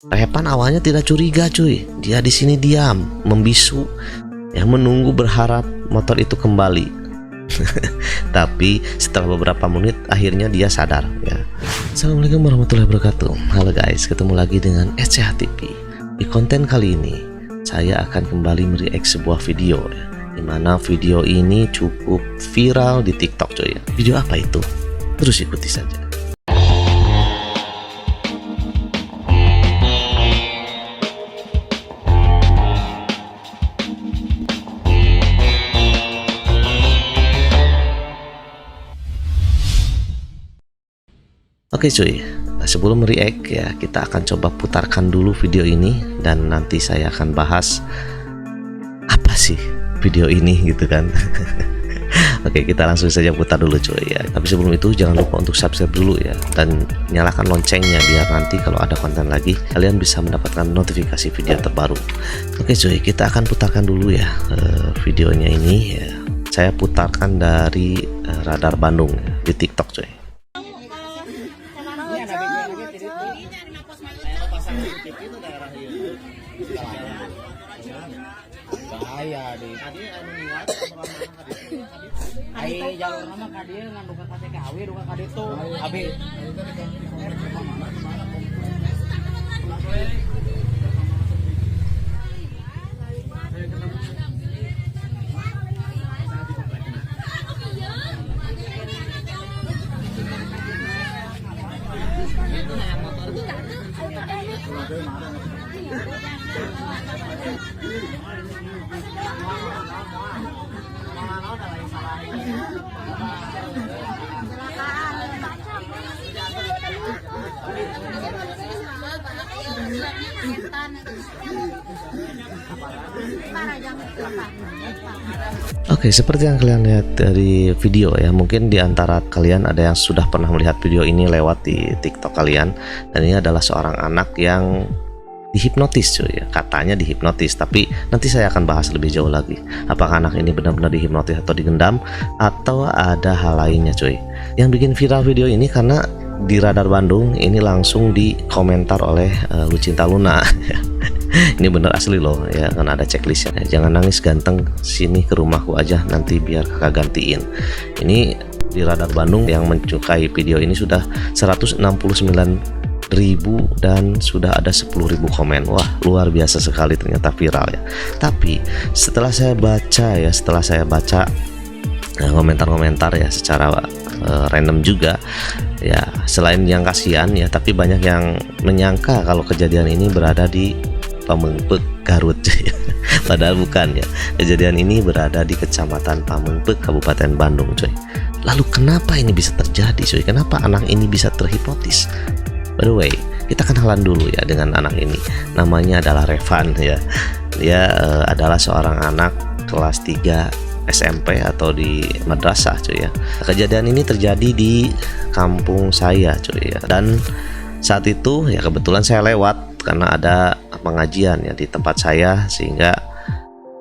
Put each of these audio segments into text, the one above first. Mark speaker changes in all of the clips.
Speaker 1: Repan awalnya tidak curiga cuy, dia di sini diam, membisu, ya menunggu berharap motor itu kembali. Tapi setelah beberapa menit akhirnya dia sadar ya. Assalamualaikum warahmatullahi wabarakatuh. Halo guys, ketemu lagi dengan SCH TV. Di konten kali ini saya akan kembali mereact sebuah video ya, dimana video ini cukup viral di TikTok cuy ya. Video apa itu? Terus ikuti saja. Oke cuy, sebelum react ya, kita akan coba putarkan dulu video ini dan nanti saya akan bahas apa sih video ini gitu kan. Oke, kita langsung saja putar dulu cuy ya. Tapi sebelum itu jangan lupa untuk subscribe dulu ya, dan nyalakan loncengnya biar nanti kalau ada konten lagi kalian bisa mendapatkan notifikasi video terbaru. Oke cuy, kita akan putarkan dulu ya videonya ini ya. Saya putarkan dari Radar Bandung ya, di TikTok cuy.
Speaker 2: Bahaya deh. Ai jalur nama ka dieu ngan duka ka TKW duka ka ditu. Abi
Speaker 1: Oke, seperti yang kalian lihat dari video ya, mungkin di antara kalian ada yang sudah pernah melihat video ini lewat di TikTok kalian, dan ini adalah seorang anak yang dihipnotis cuy ya, katanya dihipnotis, tapi nanti saya akan bahas lebih jauh lagi apakah anak ini benar-benar dihipnotis atau digendam atau ada hal lainnya cuy. Yang bikin viral video ini karena di Radar Bandung ini langsung dikomentar oleh Lucinta Luna. Ini bener asli loh ya, kan ada checklistnya. Jangan nangis ganteng, sini ke rumahku aja nanti biar kakak gantiin. Ini di Radar Bandung yang menyukai video ini sudah 169.000 dan sudah ada 10.000 komen. Wah, luar biasa sekali ternyata viral ya. Tapi setelah saya baca komentar-komentar ya secara random juga ya, selain yang kasihan ya, tapi banyak yang menyangka kalau kejadian ini berada di Pamengpeuk, Garut. Padahal bukan ya, kejadian ini berada di Kecamatan Pamengpeuk, Kabupaten Bandung cuy. Lalu kenapa ini bisa terjadi cuy? Kenapa anak ini bisa terhipnotis? By the way, kita kenalan dulu ya dengan anak ini. Namanya adalah Revan ya. Dia adalah seorang anak kelas 3 SMP atau di madrasah cuy ya. Kejadian ini terjadi di kampung saya cuy ya. Dan saat itu ya kebetulan saya lewat karena ada pengajian ya di tempat saya, sehingga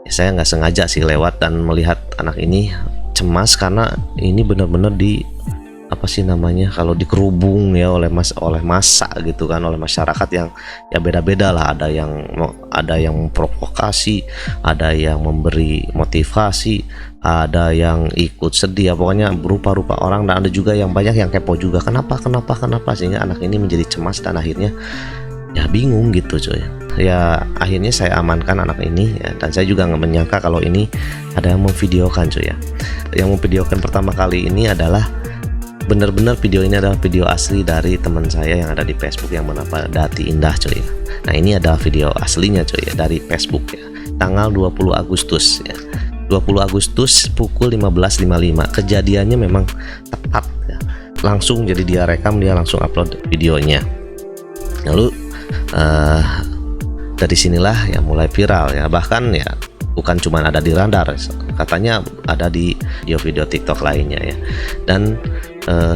Speaker 1: ya saya nggak sengaja sih lewat dan melihat anak ini cemas karena ini benar-benar di apa sih namanya, kalau dikerubung ya oleh massa gitu kan, oleh masyarakat yang ya beda-beda lah, ada yang memprovokasi, ada yang memberi motivasi, ada yang ikut sedih ya, pokoknya berupa-rupa orang, dan ada juga yang banyak yang kepo juga kenapa sehingga anak ini menjadi cemas dan akhirnya ya bingung gitu cuy ya. Akhirnya saya amankan anak ini ya, dan saya juga nggak menyangka kalau ini ada yang memvideokan cuy ya. Yang memvideokan pertama kali ini adalah benar-benar video ini adalah video asli dari teman saya yang ada di Facebook yang bernama Dati Indah cuy ya. Nah, ini adalah video aslinya cuy ya, dari Facebook ya, tanggal 20 Agustus ya, 20 Agustus pukul 15.55. Kejadiannya memang tepat ya, langsung jadi dia rekam, dia langsung upload videonya. Lalu dari sinilah ya mulai viral ya, bahkan ya bukan cuma ada di Radar, katanya ada di video TikTok lainnya ya. Dan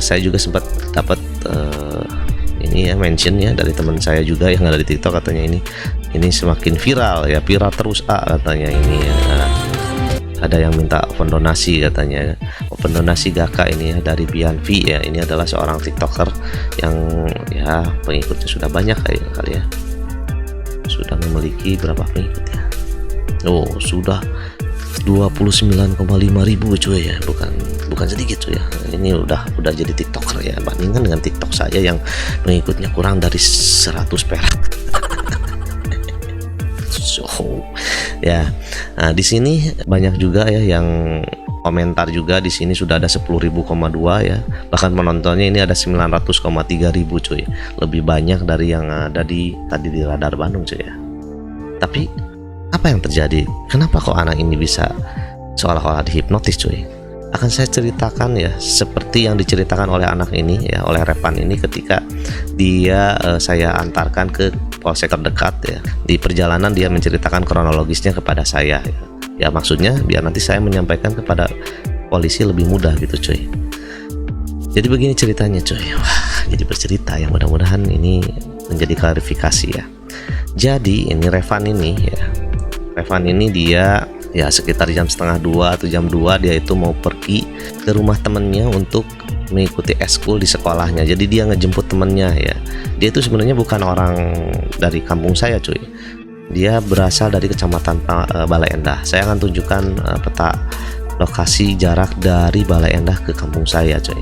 Speaker 1: saya juga sempat dapat ini ya mention ya dari teman saya juga yang ada di TikTok, katanya ini semakin viral ya, viral terus katanya ini ya. Ada yang minta open donasi katanya, open donasi Gaka ini ya dari Bianvi ya. Ini adalah seorang TikToker yang ya pengikutnya sudah banyak kali ya. memiliki berapa pengikut ya? Oh, sudah 29,5 ribu cuy ya, bukan sedikit cuy ya. Ini udah jadi TikToker ya, bandingkan dengan TikTok saya yang pengikutnya kurang dari 100 perak. So ya, nah, di sini banyak juga ya yang komentar juga. Di sini sudah ada 10.000,2 ya, bahkan penontonnya ini ada 900,3 ribu cuy, lebih banyak dari yang ada tadi di Radar Bandung cuy ya. Tapi apa yang terjadi? Kenapa kok anak ini bisa seolah-olah dihipnotis cuy? Akan saya ceritakan ya, seperti yang diceritakan oleh anak ini ya, oleh Repan ini ketika dia saya antarkan ke polsek terdekat ya. Di perjalanan dia menceritakan kronologisnya kepada saya ya. Ya maksudnya biar nanti saya menyampaikan kepada polisi lebih mudah gitu cuy. Jadi begini ceritanya cuy. Wah, jadi bercerita ya, mudah-mudahan ini menjadi klarifikasi ya. Jadi ini Revan ini ya. Revan ini dia ya sekitar jam setengah 2 atau jam 2 dia itu mau pergi ke rumah temennya untuk mengikuti eskul di sekolahnya. Jadi dia ngejemput temennya ya. Dia itu sebenarnya bukan orang dari kampung saya cuy. Dia berasal dari kecamatan Balai Endah. Saya akan tunjukkan peta lokasi jarak dari Balai Endah ke kampung saya cuy.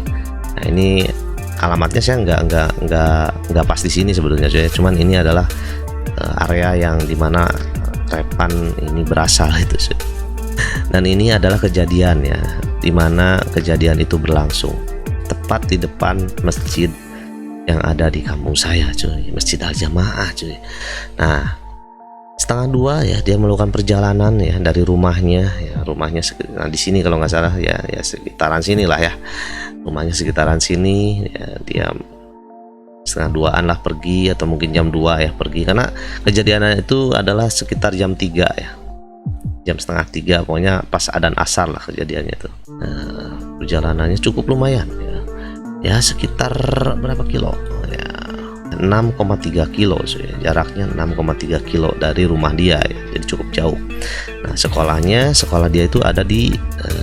Speaker 1: Nah ini alamatnya saya nggak pas di sini sebetulnya cuy. Cuman ini adalah area yang dimana Repan ini berasal itu. Dan ini adalah kejadian ya, dimana kejadian itu berlangsung tepat di depan masjid yang ada di kampung saya cuy, Masjid Al Jamaah cuy. Nah setengah 2 ya dia melakukan perjalanan ya dari rumahnya ya, nah, di sini kalau nggak salah ya sekitaran sini lah ya, rumahnya sekitaran sini ya. Dia setengah 2-an lah pergi, atau mungkin jam 2 ya pergi, karena kejadiannya itu adalah sekitar jam 3 ya, jam setengah 3 pokoknya pas adzan asar lah kejadiannya itu. Nah, perjalanannya cukup lumayan ya sekitar berapa kilo ya, 6,3 kilo sih, jaraknya 6,3 kilo dari rumah dia ya, jadi cukup jauh. Nah sekolah dia itu ada di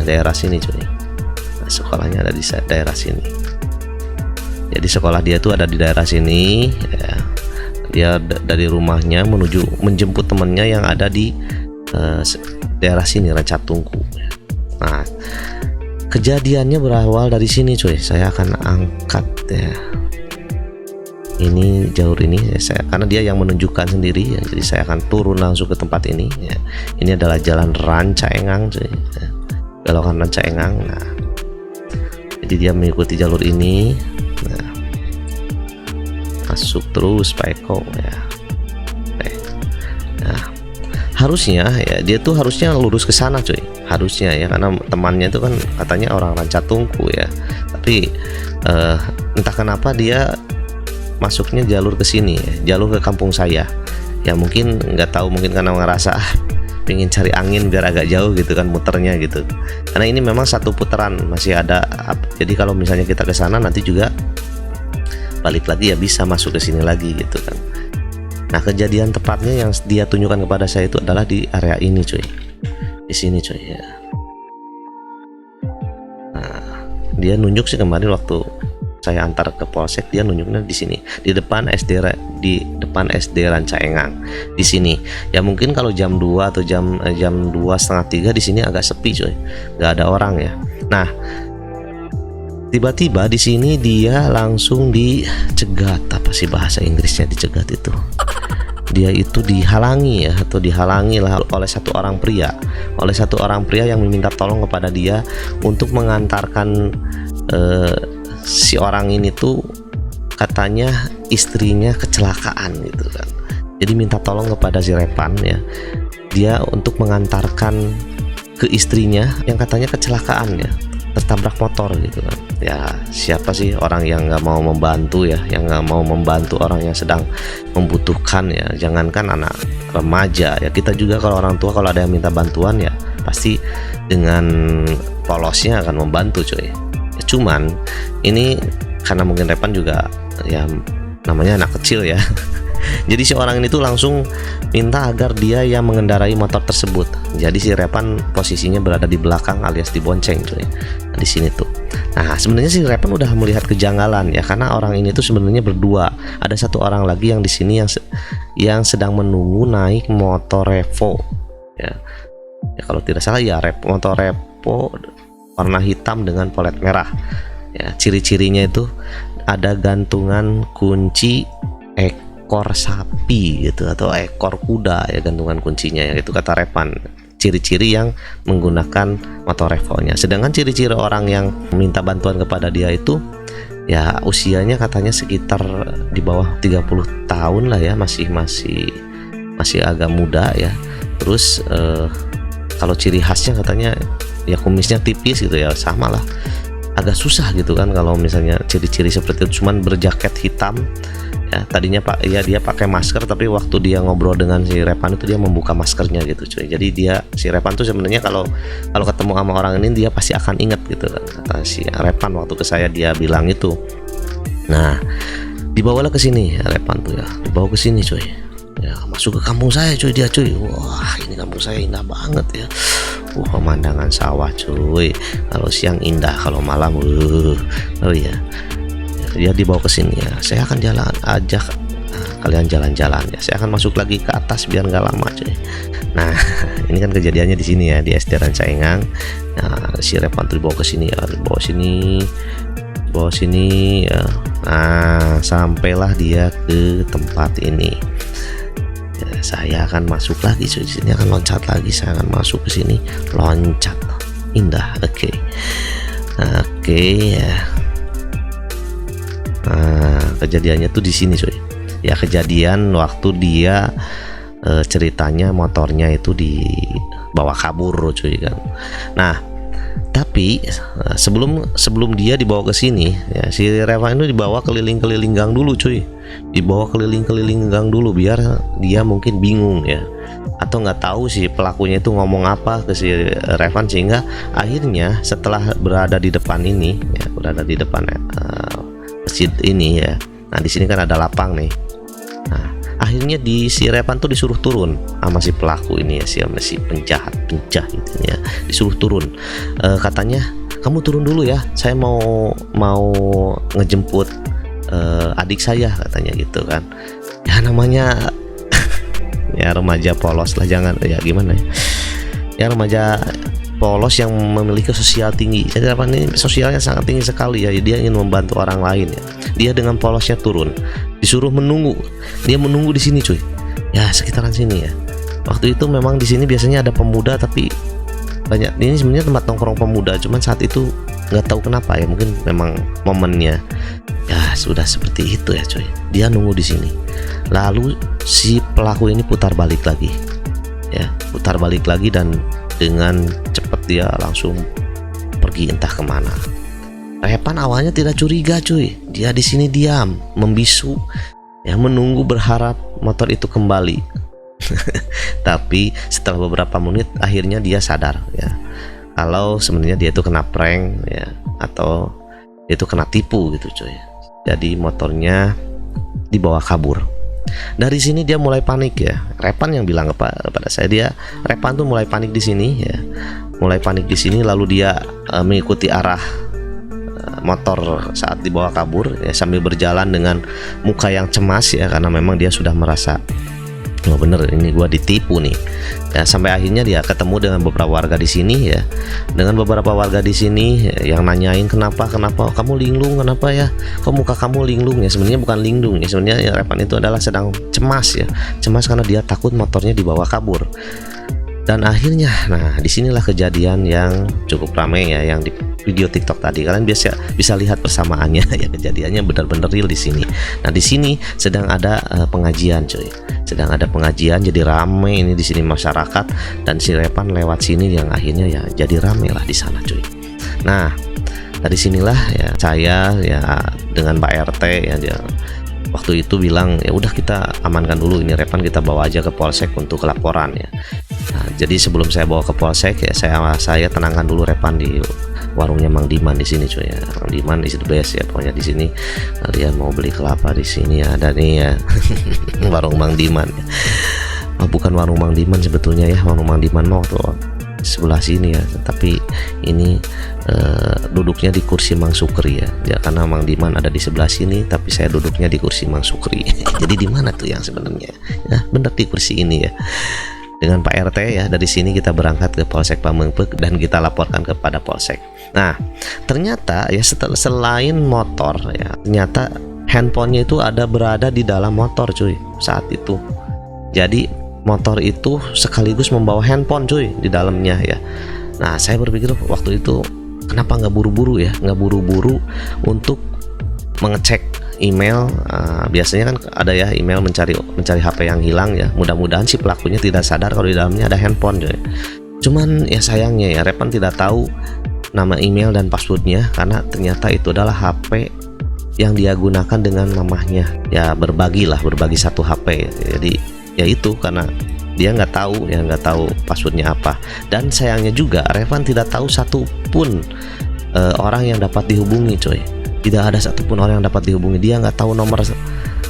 Speaker 1: daerah sini cuy. Nah, sekolahnya ada di daerah sini. Jadi sekolah dia itu ada di daerah sini ya. Dia dari rumahnya menjemput temannya yang ada di daerah sini, Ranca Tungku. Nah kejadiannya berawal dari sini cuy. Saya akan angkat ya ini jalur ini ya, karena dia yang menunjukkan sendiri ya, jadi saya akan turun langsung ke tempat ini ya. Ini adalah jalan Ranca Engang cuy ya. Belokan Ranca Engang. Nah jadi dia mengikuti jalur ini. Nah, masuk terus Pak Eko ya. Nah, harusnya ya dia tuh harusnya lurus ke sana cuy. Harusnya ya, karena temannya itu kan katanya orang Ranca Tungku ya. Tapi entah kenapa dia masuknya jalur ke sini ya, jalur ke kampung saya. Ya mungkin nggak tahu, mungkin karena ngerasa pengen cari angin biar agak jauh gitu kan muternya gitu. Karena ini memang satu putaran masih ada, jadi kalau misalnya kita ke sana nanti juga balik lagi ya bisa masuk ke sini lagi gitu kan. Nah kejadian tepatnya yang dia tunjukkan kepada saya itu adalah di area ini cuy, di sini cuy ya. Nah dia nunjuk sih kemarin waktu saya antar ke polsek, dia nunjuknya di sini di depan SD Ranca Engang di sini ya. Mungkin kalau jam 2 atau jam 2:30 di sini agak sepi cuy, nggak ada orang ya. Nah tiba-tiba di sini dia langsung dicegat, apa sih bahasa Inggrisnya dicegat itu? Dia itu dihalangi ya, atau dihalangi lah oleh satu orang pria yang meminta tolong kepada dia untuk mengantarkan si orang ini tuh katanya istrinya kecelakaan gitu kan. Jadi minta tolong kepada si Repan ya, dia untuk mengantarkan ke istrinya yang katanya kecelakaan ya, tertabrak motor gitu kan. Ya siapa sih orang yang nggak mau membantu ya, yang nggak mau membantu orang yang sedang membutuhkan ya, jangankan anak remaja ya, kita juga kalau orang tua kalau ada yang minta bantuan ya pasti dengan polosnya akan membantu cuy. Cuman ini karena mungkin Repan juga ya namanya anak kecil ya Jadi si orang ini tuh langsung minta agar dia yang mengendarai motor tersebut. Jadi si Repan posisinya berada di belakang alias dibonceng cuy. Nah, di sini tuh. Nah, sebenarnya si Repan udah melihat kejanggalan ya, karena orang ini tuh sebenarnya berdua. Ada satu orang lagi yang di sini yang sedang menunggu naik motor Revo. Ya. Ya kalau tidak salah ya motor Revo warna hitam dengan polet merah. Ya, ciri-cirinya itu ada gantungan kunci ekor sapi gitu atau ekor kuda ya, gantungan kuncinya ya, itu kata Repan ciri-ciri yang menggunakan motor Revo-nya. Sedangkan ciri-ciri orang yang minta bantuan kepada dia itu ya usianya katanya sekitar di bawah 30 tahun lah ya, masih agak muda ya. Terus kalau ciri khasnya katanya ya kumisnya tipis gitu ya, sama lah, agak susah gitu kan kalau misalnya ciri-ciri seperti itu. Cuman berjaket hitam ya, tadinya Pak ya dia pakai masker, tapi waktu dia ngobrol dengan si Repan itu dia membuka maskernya gitu cuy. Jadi si Repan tuh sebenarnya kalau ketemu sama orang ini dia pasti akan ingat gitu kan, kata si Repan waktu ke saya dia bilang itu. Nah, dibawalah ke sini Repan tuh ya, dibawa ke sini cuy. Ya, masuk ke kampung saya cuy dia cuy. Wah, ini kampung saya indah banget ya. Pemandangan sawah cuy. Kalau siang indah, kalau malam oh iya. Dia dibawa ke sini ya. Saya akan ajak kalian jalan-jalan ya. Saya akan masuk lagi ke atas biar nggak lama cuy. Nah, ini kan kejadiannya di sini ya, di SD Rancaengang. Nah, si Repan tuh dibawa ke sini ya, dibawa sini ya. Nah, sampailah dia ke tempat ini. Ya, saya akan masuk lagi cuy, sini akan loncat lagi, saya akan masuk ke sini, loncat, indah, oke. Ya. Nah, kejadiannya tuh di sini cuy. Ya, kejadian waktu dia ceritanya motornya itu dibawa kabur cuy kan. Nah, tapi sebelum dia dibawa ke sini ya, si Revan itu dibawa keliling-keliling gang dulu cuy. Dibawa keliling-keliling gang dulu biar dia mungkin bingung ya, atau nggak tahu si pelakunya itu ngomong apa ke si Revan, sehingga akhirnya setelah berada di depan ini ya, berada di depan masjid ini ya. Nah, di sini kan ada lapang nih. Nah, akhirnya si Revan tuh disuruh turun sama si pelaku ini ya, si penjahat itu ya, disuruh turun. Katanya kamu turun dulu ya, saya mau ngejemput adik saya, katanya gitu kan. Ya namanya ya remaja polos lah, jangan ya gimana ya, ya remaja polos yang memiliki sosial tinggi. Jadi apa ini, sosialnya sangat tinggi sekali ya, dia ingin membantu orang lain ya. Dia dengan polosnya turun, disuruh menunggu, dia menunggu di sini cuy ya, sekitaran sini ya. Waktu itu memang di sini biasanya ada pemuda, tapi banyak, ini sebenarnya tempat nongkrong pemuda, cuman saat itu nggak tahu kenapa ya, mungkin memang momennya ya sudah seperti itu ya cuy. Dia nunggu di sini, lalu si pelaku ini putar balik lagi ya, putar balik lagi, dan dengan cepat dia langsung pergi entah kemana. Repan awalnya tidak curiga cuy, dia di sini diam membisu ya, menunggu berharap motor itu kembali. Tapi setelah beberapa menit akhirnya dia sadar ya, kalau sebenarnya dia itu kena prank ya, atau dia itu kena tipu gitu cuy. Jadi motornya dibawa kabur. Dari sini dia mulai panik ya. Repan yang bilang kepada saya, Repan tuh mulai panik di sini ya, mulai panik di sini, lalu dia mengikuti arah motor saat dibawa kabur ya, sambil berjalan dengan muka yang cemas ya, karena memang dia sudah merasa oh bener ini gua ditipu nih ya. Sampai akhirnya dia ketemu dengan beberapa warga di sini ya, dengan beberapa warga di sini ya, yang nanyain kenapa kamu linglung, kenapa ya kok muka kamu linglung ya. Sebenarnya bukan linglung ya, sebenarnya ya, Repan itu adalah sedang cemas ya, cemas karena dia takut motornya dibawa kabur. Dan akhirnya, nah disinilah kejadian yang cukup ramai ya, yang di video TikTok tadi. Kalian bisa lihat persamaannya ya, kejadiannya benar-benar real di sini. Nah di sini sedang ada pengajian cuy, sedang ada pengajian, jadi ramai ini di sini masyarakat, dan si Repan lewat sini yang akhirnya ya jadi ramai lah di sana cuy. Nah dari sinilah ya saya ya dengan Pak RT ya, dia waktu itu bilang ya udah kita amankan dulu ini Repan, kita bawa aja ke polsek untuk laporan ya. Nah, jadi sebelum saya bawa ke polsek ya, saya tenangkan dulu Repan di warungnya Mang Diman di sini cuy ya. Mang Diman is the best ya pokoknya di sini. Kalian mau beli kelapa di sini ada nih ya. Warung Mang Diman. Oh, bukan warung Mang Diman sebetulnya ya, warung Mang Diman mau tuh sebelah sini ya, tapi ini duduknya di kursi Mang Sukri ya. Ya karena Mang Diman ada di sebelah sini, tapi saya duduknya di kursi Mang Sukri. Jadi di mana tuh yang sebenarnya? Ya, benar di kursi ini ya. Dengan Pak RT ya, dari sini kita berangkat ke Polsek Pamengpeuk dan kita laporkan kepada Polsek. Nah, ternyata ya selain motor ya, ternyata handphonenya itu berada di dalam motor cuy saat itu. Jadi motor itu sekaligus membawa handphone cuy di dalamnya ya. Nah, saya berpikir waktu itu kenapa nggak buru-buru ya, nggak buru-buru untuk mengecek email. Biasanya kan ada ya email mencari HP yang hilang ya. Mudah-mudahan si pelakunya tidak sadar kalau di dalamnya ada handphone coy. Cuman ya sayangnya ya Repan tidak tahu nama email dan passwordnya karena ternyata itu adalah HP yang dia gunakan dengan namanya. Ya berbagi satu HP. Jadi ya itu karena dia nggak tahu passwordnya apa. Dan sayangnya juga Revan tidak tahu satupun orang yang dapat dihubungi coy. Tidak ada satupun orang yang dapat dihubungi. Dia nggak tahu nomor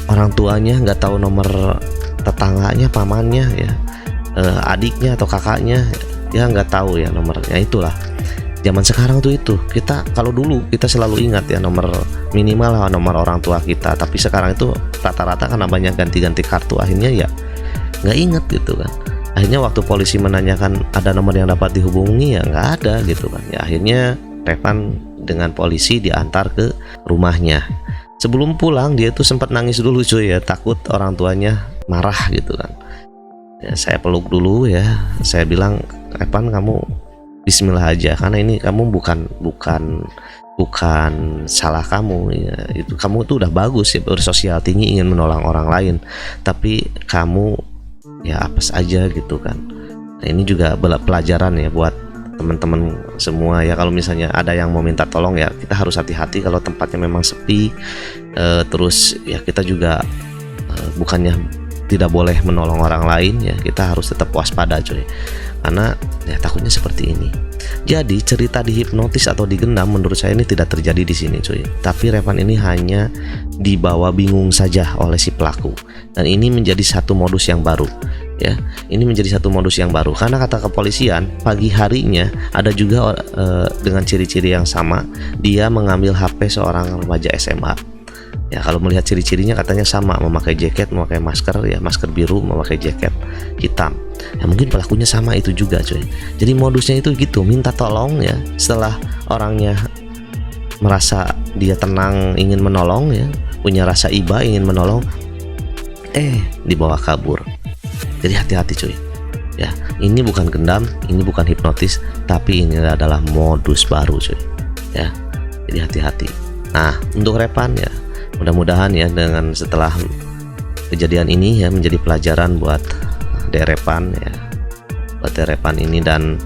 Speaker 1: orang tuanya, nggak tahu nomor tetangganya, pamannya ya, adiknya atau kakaknya, dia nggak tahu ya nomornya. Itulah zaman sekarang tuh itu. Kita kalau dulu kita selalu ingat ya nomor minimal lah nomor orang tua kita, tapi sekarang itu rata-rata karena banyak ganti-ganti kartu akhirnya ya nggak ingat gitu kan. Akhirnya waktu polisi menanyakan ada nomor yang dapat dihubungi ya nggak ada gitu kan. Ya akhirnya Revan dengan polisi diantar ke rumahnya. Sebelum pulang dia tuh sempat nangis dulu cuy ya, takut orang tuanya marah gitu kan. Ya, saya peluk dulu ya, saya bilang Revan kamu Bismillah aja karena ini kamu bukan salah kamu ya. Itu kamu tuh udah bagus ya, bersosial tinggi, ingin menolong orang lain, tapi kamu ya apes aja gitu kan. Nah, ini juga pelajaran ya buat teman-teman semua ya, kalau misalnya ada yang mau minta tolong ya kita harus hati-hati kalau tempatnya memang sepi. Terus ya kita juga bukannya tidak boleh menolong orang lain ya, kita harus tetap waspada coy, karena ya takutnya seperti ini. Jadi cerita dihipnotis atau digendam menurut saya ini tidak terjadi di sini cuy, tapi Revan ini hanya dibawa bingung saja oleh si pelaku, dan ini menjadi satu modus yang baru ya. Ini menjadi satu modus yang baru karena kata kepolisian pagi harinya ada juga dengan ciri-ciri yang sama, dia mengambil HP seorang remaja SMA ya. Kalau melihat ciri-cirinya katanya sama, memakai jaket, memakai masker ya, masker biru, memakai jaket hitam ya. Mungkin pelakunya sama itu juga cuy. Jadi modusnya itu gitu, minta tolong ya, setelah orangnya merasa dia tenang ingin menolong ya, punya rasa iba ingin menolong, dibawa kabur. Jadi hati-hati cuy ya, ini bukan gendam, ini bukan hipnotis, tapi ini adalah modus baru cuy ya. Jadi hati-hati. Nah untuk Repan ya, mudah-mudahan ya dengan setelah kejadian ini ya menjadi pelajaran buat Repan ya, buat Repan ini, dan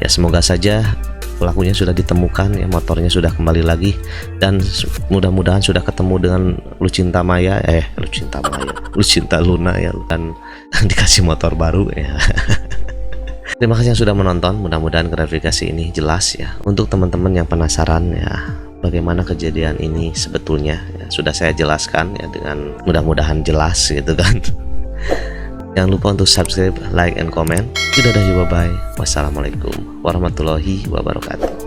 Speaker 1: ya semoga saja pelakunya sudah ditemukan ya, motornya sudah kembali lagi, dan mudah-mudahan sudah ketemu dengan Lucinta Luna ya, dan dikasih motor baru ya. Terima kasih yang sudah menonton, mudah-mudahan klarifikasi ini jelas ya untuk teman-teman yang penasaran ya bagaimana kejadian ini sebetulnya ya, sudah saya jelaskan ya dengan mudah-mudahan jelas gitu kan. Jangan lupa untuk subscribe, like, and comment. Tidak ada bye-bye. Wassalamualaikum warahmatullahi wabarakatuh.